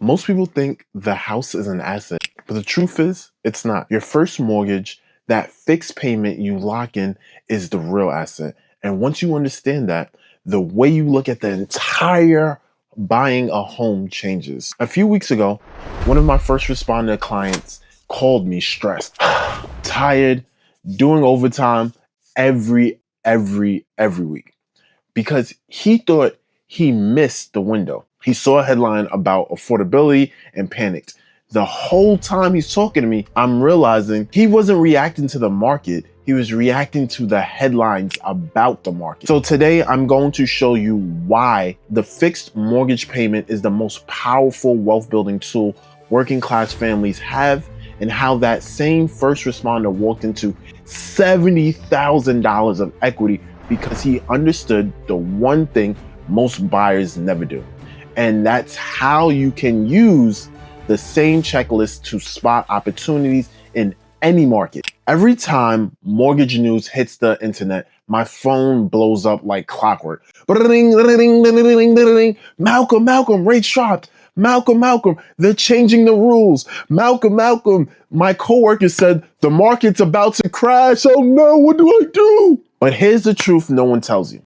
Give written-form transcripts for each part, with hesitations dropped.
Most people think the house is an asset, but the truth is, it's not. Your first mortgage, that fixed payment you lock in, is the real asset. And once you understand that, the way you look at the entire buying a home changes. A few weeks ago, one of my first responder clients called me stressed, tired, doing overtime every week because he thought he missed the window. He saw a headline about affordability and panicked. The whole time he's talking to me, I'm realizing he wasn't reacting to the market. He was reacting to the headlines about the market. So today I'm going to show you why the fixed mortgage payment is the most powerful wealth building tool working class families have, and how that same first responder walked into $70,000 of equity because he understood the one thing most buyers never do. And that's how you can use the same checklist to spot opportunities in any market. Every time mortgage news hits the internet, my phone blows up like clockwork. Malcolm, rates dropped. Malcolm, they're changing the rules. Malcolm, my coworker said the market's about to crash. Oh no, what do I do? But here's the truth no one tells you.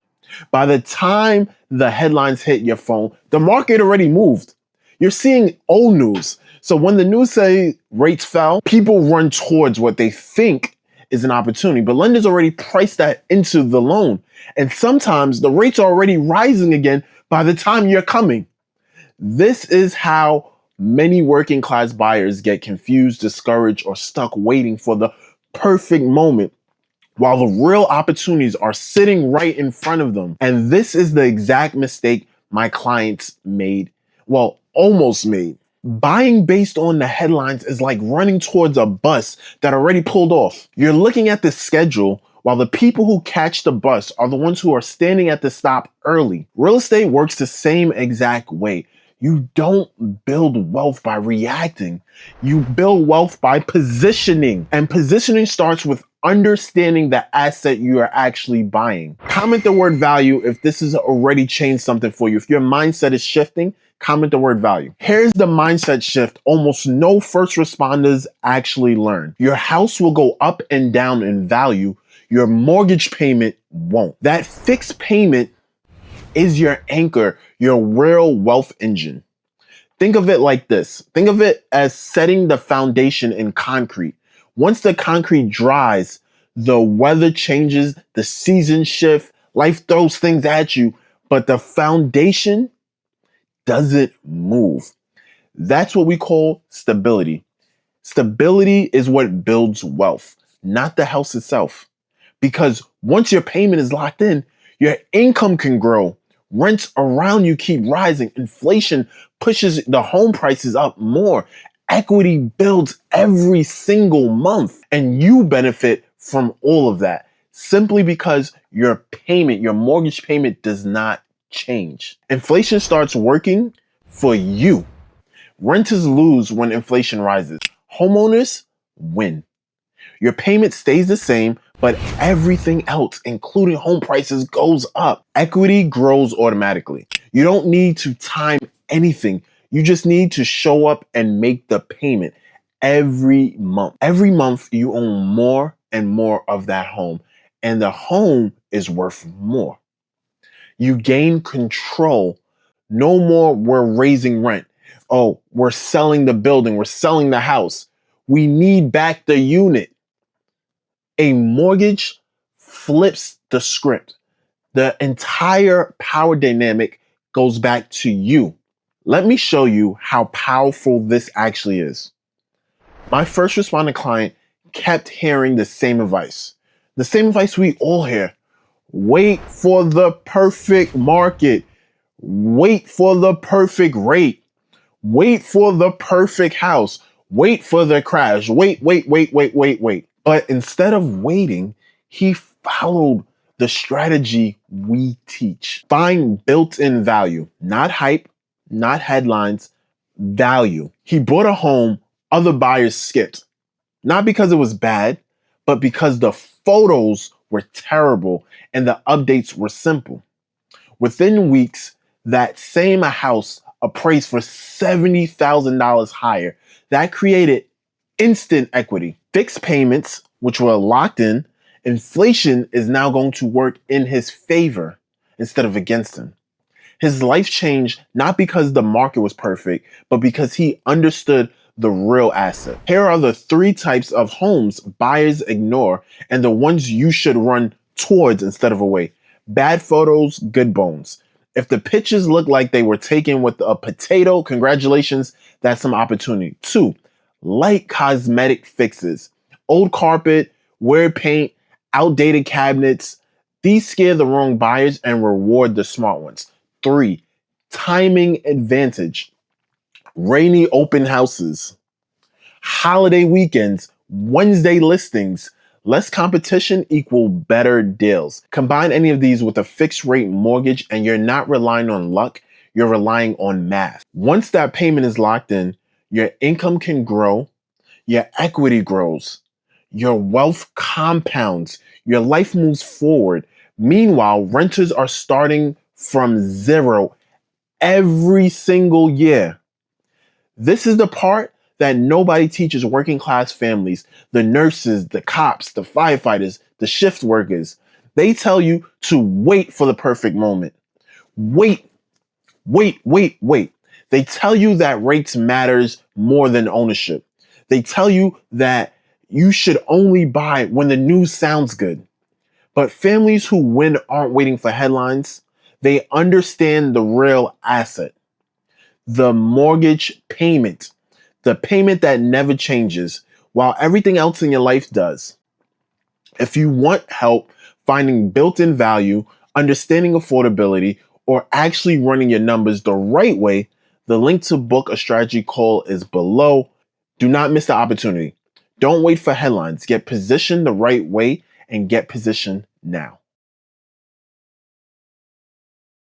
By the time the headlines hit your phone, the market already moved. You're seeing old news. So when the news say rates fell, people run towards what they think is an opportunity, but lenders already priced that into the loan. And sometimes the rates are already rising again by the time you're coming. This is how many working class buyers get confused, discouraged, or stuck waiting for the perfect moment, while the real opportunities are sitting right in front of them. And this is the exact mistake my clients made. Well, almost made. Buying based on the headlines is like running towards a bus that already pulled off. You're looking at the schedule while the people who catch the bus are the ones who are standing at the stop early. Real estate works the same exact way. You don't build wealth by reacting. You build wealth by positioning. And positioning starts with understanding the asset you are actually buying. Comment the word value if this has already changed something for you. If your mindset is shifting, comment the word value. Here's the mindset shift almost no first responders actually learn. Your house will go up and down in value. Your mortgage payment won't. That fixed payment is your anchor, your real wealth engine. Think of it like this. Think of it as setting the foundation in concrete. Once the concrete dries, the weather changes, the seasons shift, life throws things at you, but the foundation doesn't move. That's what we call stability. Stability is what builds wealth, not the house itself. Because once your payment is locked in, your income can grow. Rents around you keep rising. Inflation pushes the home prices up more. Equity builds every single month, and you benefit from all of that simply because your payment, your mortgage payment, does not change. Inflation starts working for you. Renters lose when inflation rises. Homeowners win. Your payment stays the same, but everything else, including home prices, goes up. Equity grows automatically. You don't need to time anything. You just need to show up and make the payment every month. Every month, you own more and more of that home, and the home is worth more. You gain control. No more we're raising rent. Oh, we're selling the building. We're selling the house. We need back the unit. A mortgage flips the script. The entire power dynamic goes back to you. Let me show you how powerful this actually is. My first responder client kept hearing the same advice. The same advice we all hear. Wait for the perfect market. Wait for the perfect rate. Wait for the perfect house. Wait for the crash. Wait. But instead of waiting, he followed the strategy we teach. Find built-in value, not hype, not headlines, value. He bought a home other buyers skipped, not because it was bad, but because the photos were terrible and the updates were simple. Within weeks, that same house appraised for $70,000 higher. That created instant equity. Fixed payments, which were locked in, inflation is now going to work in his favor instead of against him. His life changed not because the market was perfect, but because he understood the real asset. Here are the 3 types of homes buyers ignore and the ones you should run towards instead of away. Bad photos, good bones. If the pictures look like they were taken with a potato, congratulations, that's some opportunity. 2, light cosmetic fixes. Old carpet, weird paint, outdated cabinets. These scare the wrong buyers and reward the smart ones. 3, timing advantage. Rainy open houses, holiday weekends, Wednesday listings. Less competition equal better deals. Combine any of these with a fixed rate mortgage and you're not relying on luck, you're relying on math. Once that payment is locked in, your income can grow, your equity grows, your wealth compounds, your life moves forward. Meanwhile, renters are starting from zero every single year. This is the part that nobody teaches working class families, the nurses, the cops, the firefighters, the shift workers. They tell you to wait for the perfect moment. Wait. They tell you that rates matters more than ownership. They tell you that you should only buy when the news sounds good. But families who win aren't waiting for headlines. They understand the real asset. The mortgage payment, the payment that never changes while everything else in your life does. If you want help finding built-in value, understanding affordability, or actually running your numbers the right way, the link to book a strategy call is below. Do not miss the opportunity. Don't wait for headlines. Get positioned the right way and get positioned now.